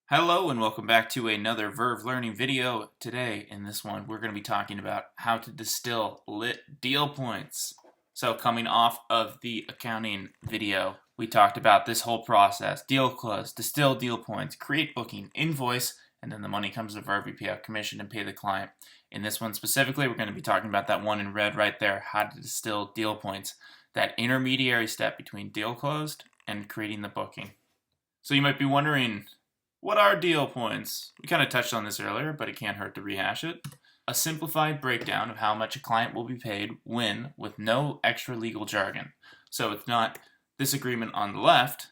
Hello and welcome back to another Verve Learning video. Today, in this one, we're going to be talking about how to distill lit deal points. So coming off of the accounting video, we talked about this whole process: deal close, distill deal points, create booking, invoice, and then the money comes to Verve. You pay out commission and pay the client. In this one specifically, we're going to be talking about that one in red right there, how to distill deal points, that intermediary step between deal closed and creating the booking. So you might be wondering, what are deal points? We kind of touched on this earlier, but it can't hurt to rehash it. A simplified breakdown of how much a client will be paid when, with no extra legal jargon. So it's not this agreement on the left,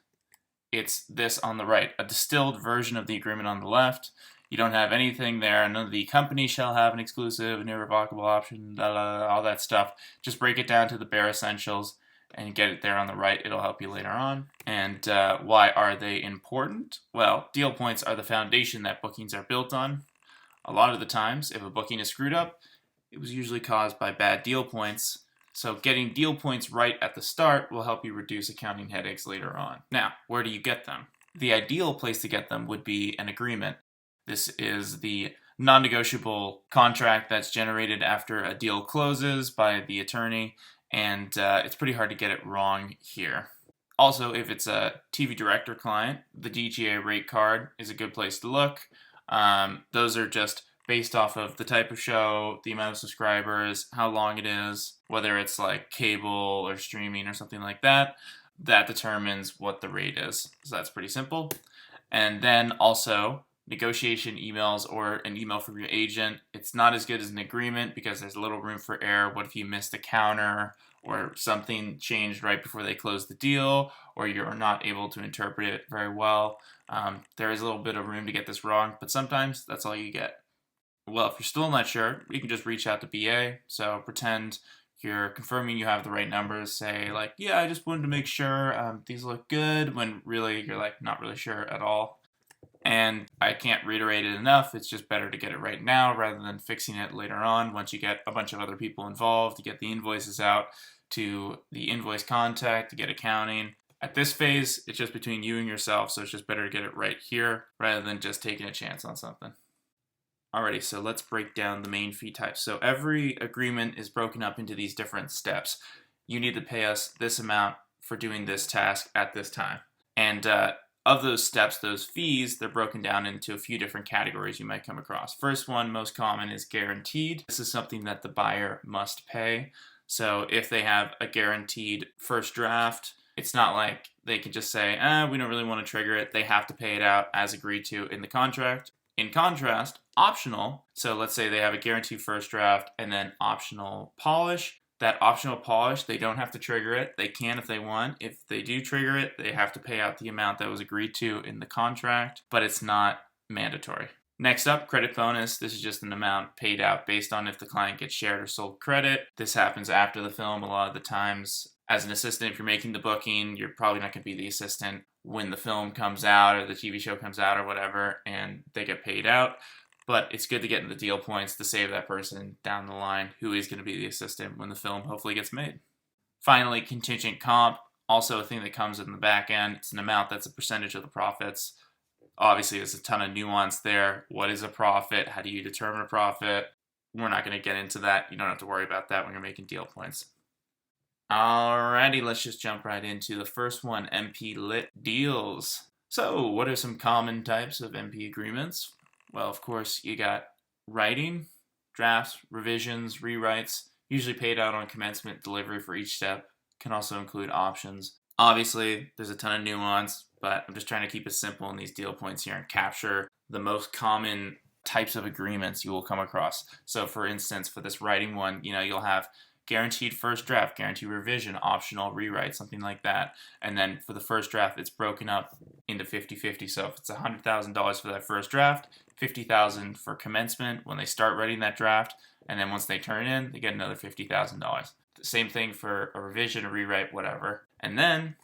it's this on the right. A distilled version of the agreement on the left. You don't have anything there. None of the company shall have an exclusive and irrevocable option, all that stuff. Just break it down to the bare essentials and get it there on the right. It'll help you later on. And why are they important? Well, deal points are the foundation that bookings are built on. A lot of the times, if a booking is screwed up, it was usually caused by bad deal points. So getting deal points right at the start will help you reduce accounting headaches later on. Now, where do you get them? The ideal place to get them would be an agreement. This is the non-negotiable contract that's generated after a deal closes by the attorney, and it's pretty hard to get it wrong here. Also, if it's a TV director client, the DGA rate card is a good place to look. Those are just based off of the type of show, the amount of subscribers, how long it is, whether it's like cable or streaming or something like that. That determines what the rate is. So that's pretty simple. And then also, negotiation emails or an email from your agent. It's not as good as an agreement because there's a little room for error. What if you missed a counter or something changed right before they closed the deal, or you're not able to interpret it very well? There is a little bit of room to get this wrong, but sometimes that's all you get. Well, if you're still not sure, you can just reach out to BA. So pretend you're confirming you have the right numbers. Say like, yeah, I just wanted to make sure these look good, when really you're like not really sure at all. And I can't reiterate it enough, it's just better to get it right now rather than fixing it later on once you get a bunch of other people involved, to get the invoices out to the invoice contact, to get accounting. At this phase, it's just between you and yourself, so it's just better to get it right here rather than just taking a chance on something. Alrighty, so let's break down the main fee types. So every agreement is broken up into these different steps. You need to pay us this amount for doing this task at this time. And of those steps, those fees, they're broken down into a few different categories you might come across. First one, most common, is guaranteed. This is something that the buyer must pay. So if they have a guaranteed first draft, it's not like they can just say, we don't really want to trigger it. They have to pay it out as agreed to in the contract. In contrast, optional, so let's say they have a guaranteed first draft and then optional polish. That optional polish, they don't have to trigger it. They can if they want. If they do trigger it, they have to pay out the amount that was agreed to in the contract, but it's not mandatory. Next up, credit bonus. This is just an amount paid out based on if the client gets shared or sold credit. This happens after the film a lot of the times. As an assistant, if you're making the booking, you're probably not going to be the assistant when the film comes out or the TV show comes out or whatever, and they get paid out. But it's good to get in the deal points to save that person down the line who is going to be the assistant when the film hopefully gets made. Finally, contingent comp, also a thing that comes in the back end. It's an amount that's a percentage of the profits. Obviously, there's a ton of nuance there. What is a profit? How do you determine a profit? We're not going to get into that. You don't have to worry about that when you're making deal points. Alrighty, let's just jump right into the first one, MPLit Deals. So, what are some common types of MP agreements? Well, of course, you got writing, drafts, revisions, rewrites, usually paid out on commencement delivery for each step. Can also include options. Obviously, there's a ton of nuance, but I'm just trying to keep it simple in these deal points here and capture the most common types of agreements you will come across. So, for instance, for this writing one, you'll have guaranteed first draft, guaranteed revision, optional rewrite, something like that. And then for the first draft, it's broken up into 50-50. So if it's $100,000 for that first draft, $50,000 for commencement when they start writing that draft, and then once they turn in, they get another $50,000. The same thing for a revision, a rewrite, whatever. And then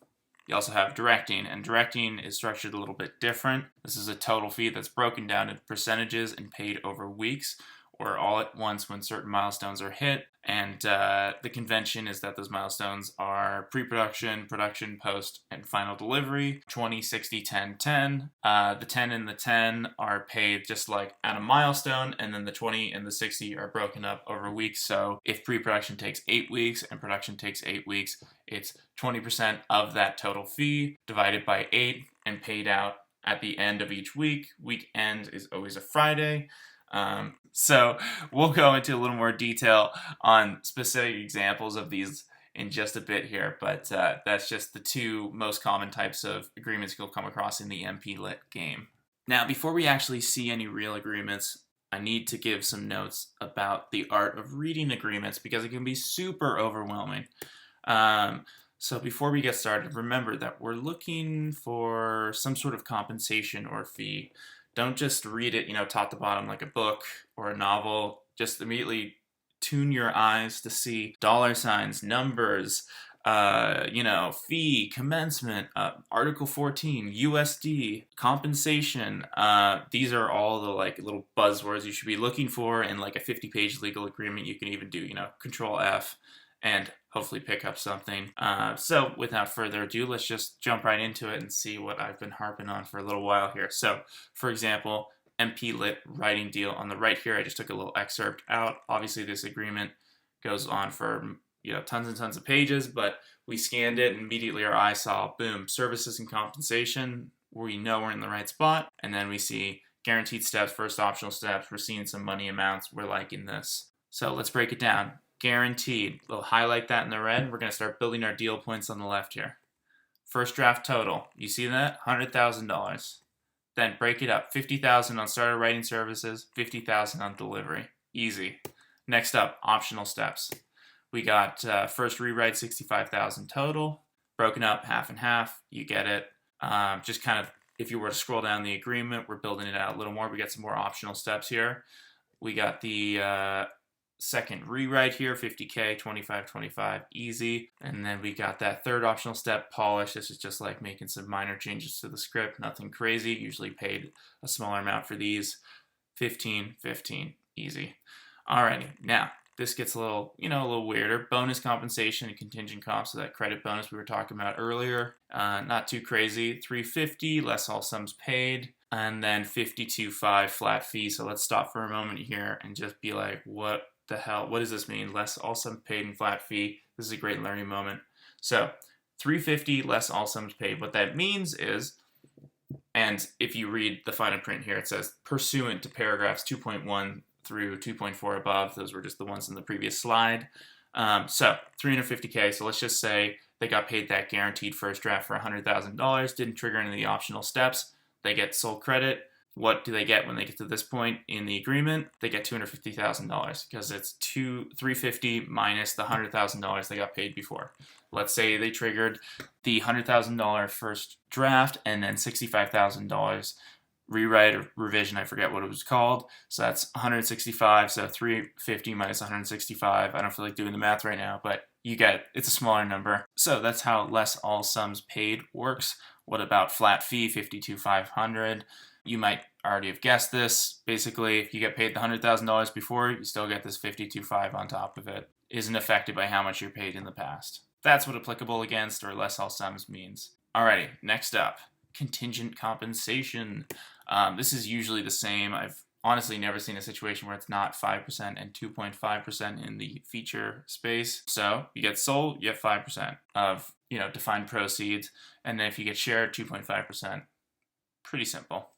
you also have directing, and directing is structured a little bit different. This is a total fee that's broken down into percentages and paid over weeks, or all at once when certain milestones are hit. And the convention is that those milestones are pre-production, production, post, and final delivery. 20, 60, 10, 10. The 10 and the 10 are paid just like at a milestone, and then the 20 and the 60 are broken up over weeks. So if pre-production takes 8 weeks and production takes 8 weeks, it's 20% of that total fee divided by 8 and paid out at the end of each week. Week end is always a Friday. So we'll go into a little more detail on specific examples of these in just a bit here, but that's just the two most common types of agreements you'll come across in the MPLit game. Now, before we actually see any real agreements, I need to give some notes about the art of reading agreements because it can be super overwhelming. So before we get started, remember that we're looking for some sort of compensation or fee. Don't just read it, top to bottom like a book or a novel. Just immediately tune your eyes to see dollar signs, numbers, fee, commencement, Article 14, USD, compensation. These are all the little buzzwords you should be looking for in like a 50-page legal agreement. You can even do, Control F and hopefully pick up something. So without further ado, let's just jump right into it and see what I've been harping on for a little while here. So, for example, MPLit writing deal. On the right here, I just took a little excerpt out. Obviously, this agreement goes on for tons and tons of pages, but we scanned it and immediately our eye saw, boom, services and compensation. We know we're in the right spot. And then we see guaranteed steps, first optional steps. We're seeing some money amounts. We're liking this. So let's break it down. Guaranteed. We'll highlight that in the red. We're going to start building our deal points on the left here. First draft total. You see that? $100,000. Then break it up. $50,000 on starter writing services, $50,000 on delivery. Easy. Next up, optional steps. We got first rewrite, $65,000 total. Broken up half and half. You get it. Just kind of, if you were to scroll down the agreement, we're building it out a little more. We got some more optional steps here. We got the second rewrite here, $50K, 25, 25, easy. And then we got that third optional step, polish. This is just like making some minor changes to the script, nothing crazy. Usually paid a smaller amount for these. 15, 15, easy. Alrighty, now this gets a little weirder. Bonus compensation and contingent comps, so that credit bonus we were talking about earlier. Not too crazy. 350 less all sums paid. And then 52.5 flat fee. So let's stop for a moment here and just be like, what the hell? What does this mean? Less all sums paid and flat fee. This is a great learning moment. So 350 less all sums paid. What that means is, and if you read the fine print here, it says pursuant to paragraphs 2.1 through 2.4 above. Those were just the ones in the previous slide. So 350K. So let's just say they got paid that guaranteed first draft for $100,000. Didn't trigger any of the optional steps. They get sole credit. What do they get when they get to this point in the agreement? They get $250,000 because it's $350 minus the $100,000 they got paid before. Let's say they triggered the $100,000 first draft and then $65,000 rewrite or revision. I forget what it was called. So that's 165. So 350 minus 165. I don't feel like doing the math right now, but you get it. It's a smaller number. So that's how less all sums paid works. What about flat fee, 52,500? You might already have guessed this. Basically, if you get paid the $100,000 before, you still get this 52.5 on top of it. Isn't affected by how much you're paid in the past. That's what applicable against or less all sums means. Alrighty, next up, contingent compensation. This is usually the same. I've honestly never seen a situation where it's not 5% and 2.5% in the feature space. So you get sold, you have 5% of defined proceeds, and then if you get shared, 2.5%. Pretty simple.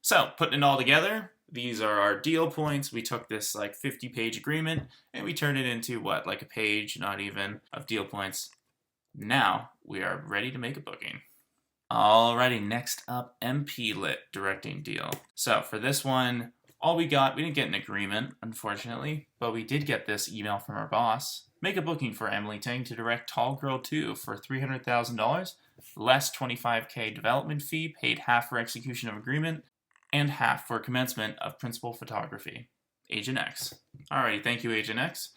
So putting it all together, these are our deal points. We took this 50-page agreement and we turned it into a page, not even, of deal points. Now we are ready to make a booking. Alrighty, next up, MPLit directing deal. So for this one, we didn't get an agreement, unfortunately, but we did get this email from our boss. Make a booking for Emily Tang to direct Tall Girl 2 for $300,000, less $25K development fee, paid half for execution of agreement, and half for commencement of principal photography. Agent X. Alrighty, thank you, Agent X.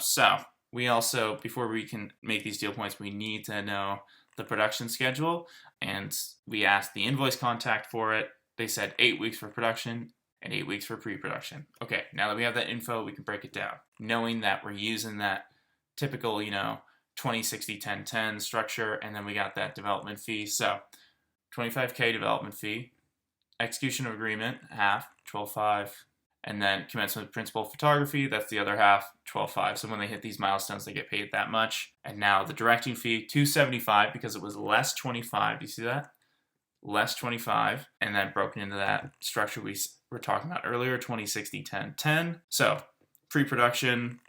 So we also, before we can make these deal points, we need to know the production schedule, and we asked the invoice contact for it. They said 8 weeks for production, and 8 weeks for pre-production. Okay, now that we have that info, we can break it down. Knowing that we're using that typical, 20, 60, 10, 10 structure, and then we got that development fee. So $25K development fee, execution of agreement, half, 12.5, and then commencement of principal photography, that's the other half, 12.5. So when they hit these milestones, they get paid that much. And now the directing fee, $275, because it was less 25. Do you see that? Less 25, and then broken into that structure we were talking about earlier, 20, 60, 10, 10. So pre-production,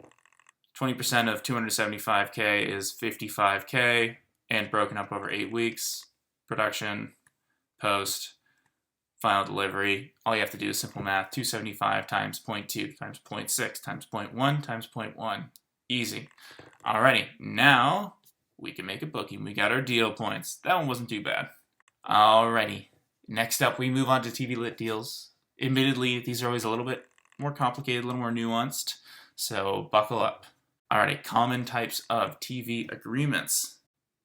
20% of 275K is 55K, and broken up over 8 weeks. Production, post, final delivery, all you have to do is simple math. 275 times 0.2 times 0.6 times 0.1 times 0.1. Easy. Alrighty, now we can make a booking. We got our deal points. That one wasn't too bad. Alrighty, next up we move on to MPLit Deals. Admittedly, these are always a little bit more complicated, a little more nuanced, so buckle up. Alrighty, common types of TV agreements.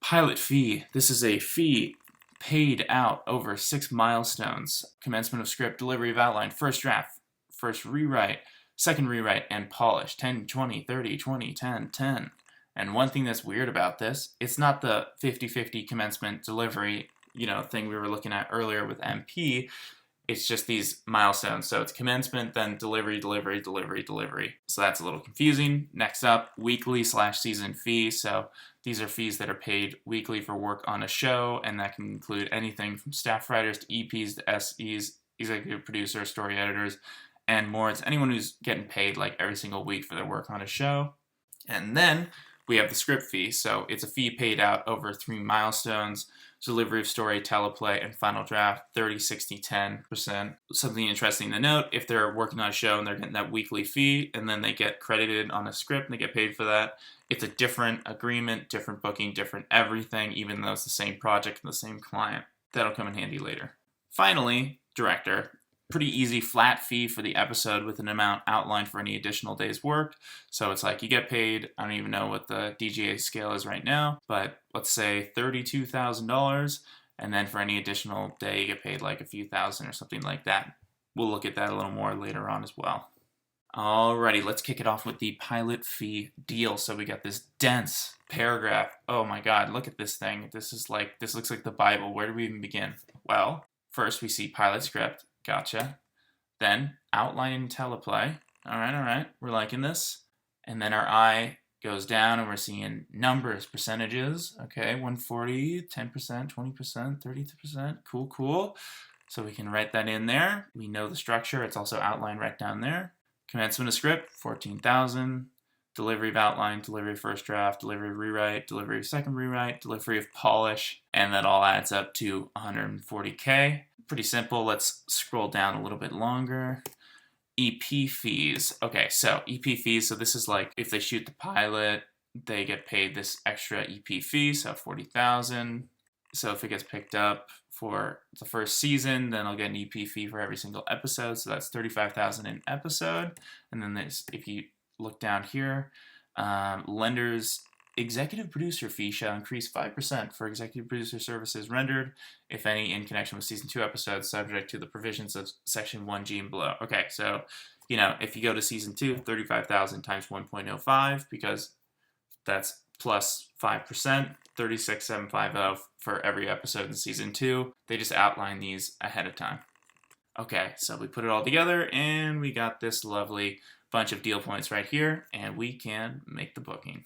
Pilot fee. This is a fee paid out over 6 milestones. Commencement of script, delivery of outline, first draft, first rewrite, second rewrite, and polish. 10, 20, 30, 20, 10, 10. And one thing that's weird about this, it's not the 50-50 commencement delivery thing we were looking at earlier with MP. It's just these milestones. So it's commencement, then delivery, delivery, delivery, delivery. So that's a little confusing. Next up, weekly/season fee. So these are fees that are paid weekly for work on a show, and that can include anything from staff writers to EPs to SEs, executive producers, story editors, and more. It's anyone who's getting paid like every single week for their work on a show. And then we have the script fee. So it's a fee paid out over 3 milestones. Delivery of story, teleplay, and final draft, 30, 60, 10%. Something interesting to note, if they're working on a show and they're getting that weekly fee, and then they get credited on a script and they get paid for that, it's a different agreement, different booking, different everything, even though it's the same project and the same client. That'll come in handy later. Finally, director. Pretty easy flat fee for the episode with an amount outlined for any additional days worked. So it's like you get paid, I don't even know what the DGA scale is right now, but let's say $32,000, and then for any additional day you get paid like a few thousand or something like that. We'll look at that a little more later on as well. Alrighty, let's kick it off with the pilot fee deal. So we got this dense paragraph. Oh my god, look at this thing. This looks like the Bible. Where do we even begin? Well, first we see pilot script. Gotcha. Then outline and teleplay. All right. We're liking this. And then our eye goes down and we're seeing numbers, percentages. Okay, 140, 10%, 20%, 32%. Cool. So we can write that in there. We know the structure. It's also outlined right down there. Commencement of script, 14,000. Delivery of outline, delivery of first draft, delivery of rewrite, delivery of second rewrite, delivery of polish. And that all adds up to 140K. Pretty simple. Let's scroll down a little bit longer. EP fees. Okay, so EP fees. So this is like if they shoot the pilot, they get paid this extra EP fee, so 40,000. So if it gets picked up for the first season, then I'll get an EP fee for every single episode. So that's 35,000 an episode. And then there's, if you look down here, lenders. Executive producer fee shall increase 5% for executive producer services rendered, if any, in connection with season 2 episodes, subject to the provisions of section 1G and below. Okay, so, if you go to season 2, 35,000 times 1.05, because that's plus 5%, 36,750 for every episode in season 2. They just outline these ahead of time. Okay, so we put it all together, and we got this lovely bunch of deal points right here, and we can make the booking.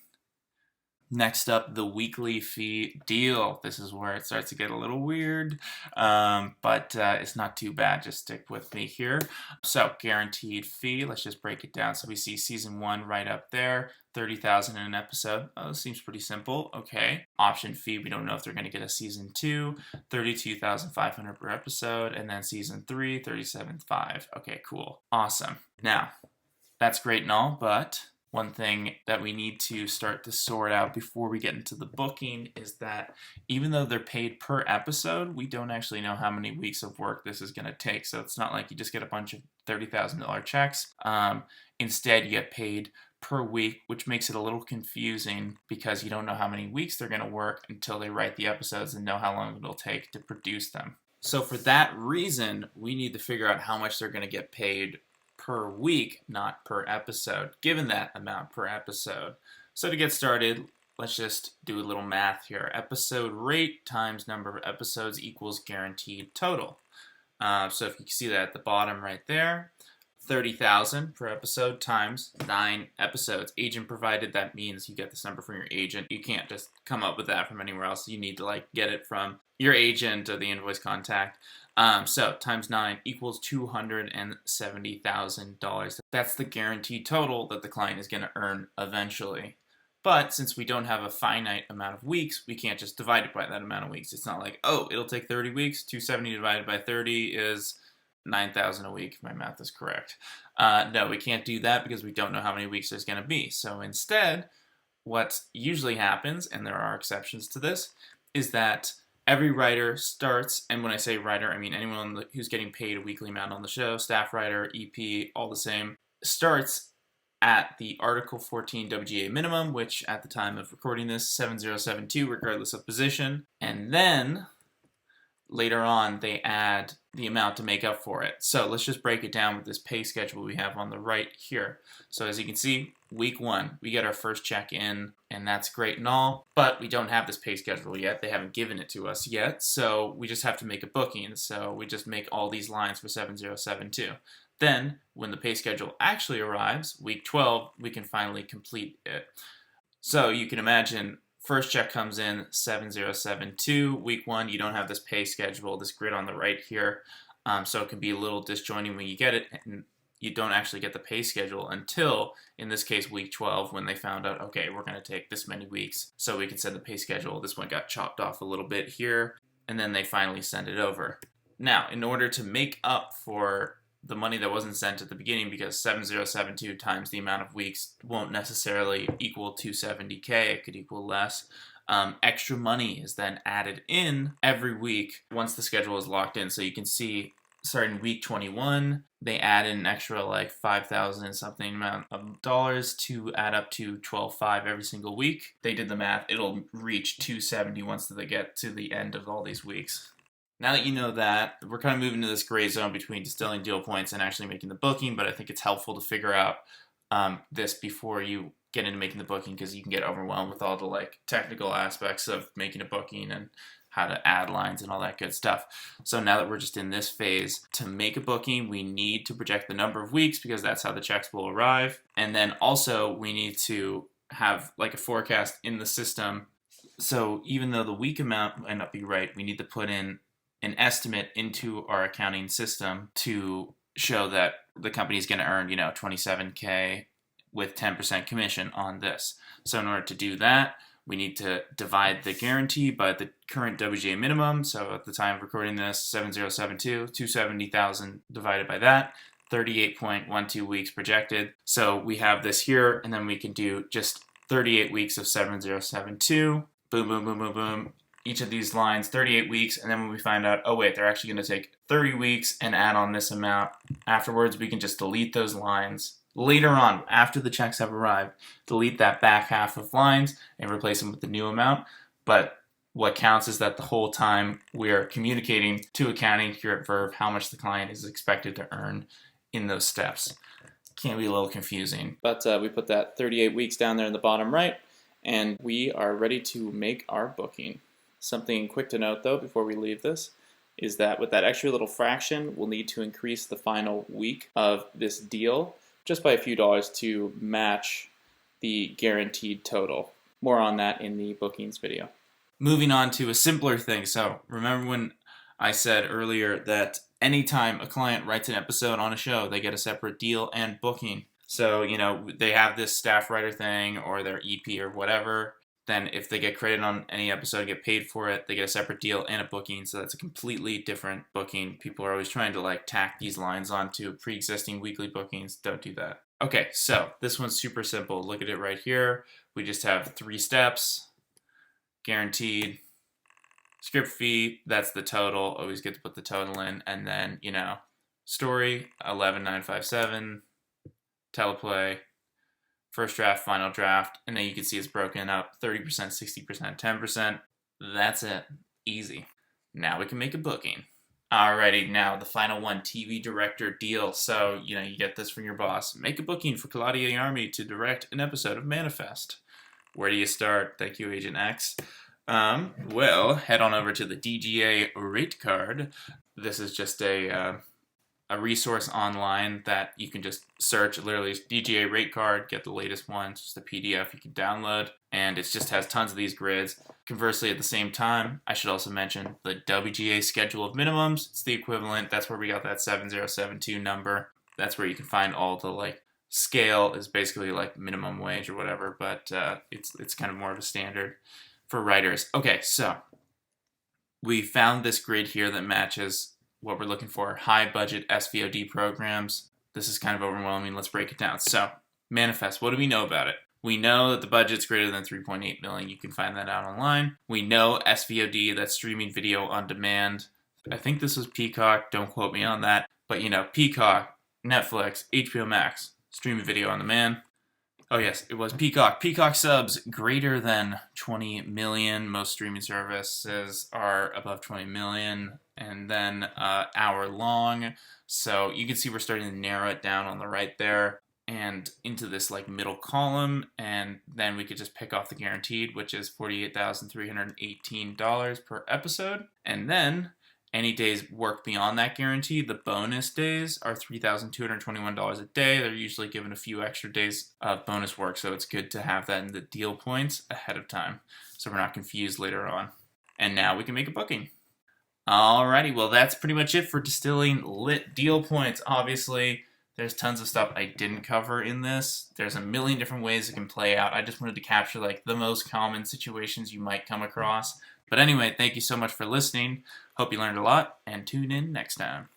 Next up, the weekly fee deal. This is where it starts to get a little weird, but it's not too bad. Just stick with me here. So, guaranteed fee. Let's just break it down. So we see season 1 right up there, 30,000 in an episode. Oh, this seems pretty simple. Okay. Option fee. We don't know if they're going to get a season 2, 32,500 per episode, and then season 3, 37,500. Okay, cool. Awesome. Now, that's great and all, but one thing that we need to start to sort out before we get into the booking is that even though they're paid per episode, we don't actually know how many weeks of work this is going to take. So it's not like you just get a bunch of $30,000 checks. Instead, you get paid per week, which makes it a little confusing because you don't know how many weeks they're going to work until they write the episodes and know how long it'll take to produce them. So for that reason, we need to figure out how much they're going to get paid per week, not per episode, given that amount per episode. So to get started, let's just do a little math here. Episode rate times number of episodes equals guaranteed total. So if you can see that at the bottom right there, 30,000 per episode times 9 episodes. Agent provided, that means you get this number from your agent. You can't just come up with that from anywhere else. You need to get it from your agent or the invoice contact. So times 9 equals $270,000. That's the guaranteed total that the client is going to earn eventually. But since we don't have a finite amount of weeks, we can't just divide it by that amount of weeks. It's not like, oh, it'll take 30 weeks. 270 divided by 30 is 9,000 a week, if my math is correct. No, we can't do that because we don't know how many weeks there's going to be. So instead, what usually happens, and there are exceptions to this, is that every writer starts, and when I say writer, I mean anyone who's getting paid a weekly amount on the show, staff writer, EP, all the same, starts at the Article 14 WGA minimum, which at the time of recording this, 7072, regardless of position, and then later on they add the amount to make up for it. So let's just break it down with this pay schedule we have on the right here. So as you can see, week 1, we get our first check in, and that's great and all, but we don't have this pay schedule yet. They haven't given it to us yet, so we just have to make a booking. So we just make all these lines for 7072. Then, when the pay schedule actually arrives, week 12, we can finally complete it. So you can imagine, first check comes in 7072. Week 1, you don't have this pay schedule, this grid on the right here. So it can be a little disjointing when you get it, and you don't actually get the pay schedule until, in this case, week 12, when they found out, okay, we're going to take this many weeks, so we can send the pay schedule. This one got chopped off a little bit here, and then they finally send it over. Now, in order to make up for the money that wasn't sent at the beginning, because 7072 times the amount of weeks won't necessarily equal 270K, it could equal less. Extra money is then added in every week once the schedule is locked in. So you can see, starting week 21, they add in an extra 5,000 and something amount of dollars to add up to 12,500 every single week. They did the math, it'll reach 270 once they get to the end of all these weeks. Now that you know that, we're kind of moving to this gray zone between distilling deal points and actually making the booking, but I think it's helpful to figure out this before you get into making the booking, because you can get overwhelmed with all the technical aspects of making a booking and how to add lines and all that good stuff. So now that we're just in this phase, to make a booking, we need to project the number of weeks, because that's how the checks will arrive. And then also we need to have a forecast in the system. So even though the week amount might not be right, we need to put in an estimate into our accounting system to show that the company is going to earn, 27K with 10% commission on this. So in order to do that, we need to divide the guarantee by the current WGA minimum. So at the time of recording this, 7072, 270,000 divided by that, 38.12 weeks projected. So we have this here, and then we can do just 38 weeks of 7072. Boom, boom, boom, boom, boom. Each of these lines, 38 weeks, and then when we find out, oh wait, they're actually going to take 30 weeks and add on this amount, afterwards we can just delete those lines. Later on, after the checks have arrived, delete that back half of lines and replace them with the new amount. But what counts is that the whole time we're communicating to accounting here at Verve how much the client is expected to earn in those steps. Can be a little confusing. But we put that 38 weeks down there in the bottom right, and we are ready to make our booking. Something quick to note, though, before we leave this, is that with that extra little fraction, we'll need to increase the final week of this deal just by a few dollars to match the guaranteed total. More on that in the bookings video. Moving on to a simpler thing. So remember when I said earlier that anytime a client writes an episode on a show, they get a separate deal and booking. So, they have this staff writer thing or their EP or whatever. Then if they get credit on any episode, get paid for it, they get a separate deal and a booking. So that's a completely different booking. People are always trying to tack these lines onto pre-existing weekly bookings. Don't do that. Okay, so this one's super simple. Look at it right here. We just have 3 steps. Guaranteed. Script fee, that's the total. Always get to put the total in. And then, story, 11957. Teleplay. First draft, final draft, and then you can see it's broken up 30%, 60%, 10%. That's it. Easy. Now we can make a booking. Alrighty, now the final one, TV director deal. So, you get this from your boss. Make a booking for Claudia Yarmy to direct an episode of Manifest. Where do you start? Thank you, Agent X. Well, head on over to the DGA rate card. This is just a resource online that you can just search, literally DGA rate card, get the latest one. It's just a PDF you can download, and it just has tons of these grids. Conversely, at the same time, I should also mention the WGA schedule of minimums. It's the equivalent. That's where we got that 7072 number. That's where you can find all the scale is basically like minimum wage or whatever, but it's kind of more of a standard for writers. Okay, so we found this grid here that matches what we're looking for. High budget SVOD programs. This is kind of overwhelming. Let's break it down. So, Manifest, what do we know about it? We know that the budget's greater than $3.8 million. You can find that out online. We know SVOD, that's streaming video on demand. I think this was Peacock. Don't quote me on that. But Peacock, Netflix, HBO Max, streaming video on demand. Oh yes, it was Peacock. Peacock subs greater than 20 million. Most streaming services are above 20 million. And then hour long. So you can see we're starting to narrow it down on the right there and into this middle column. And then we could just pick off the guaranteed, which is $48,318 per episode. And then any days work beyond that guarantee, the bonus days, are $3,221 a day. They're usually given a few extra days of bonus work, so it's good to have that in the deal points ahead of time so we're not confused later on. And now we can make a booking. Alrighty, well that's pretty much it for Distilling Lit Deal Points. Obviously, there's tons of stuff I didn't cover in this. There's a million different ways it can play out. I just wanted to capture the most common situations you might come across. But anyway, thank you so much for listening. Hope you learned a lot, and tune in next time.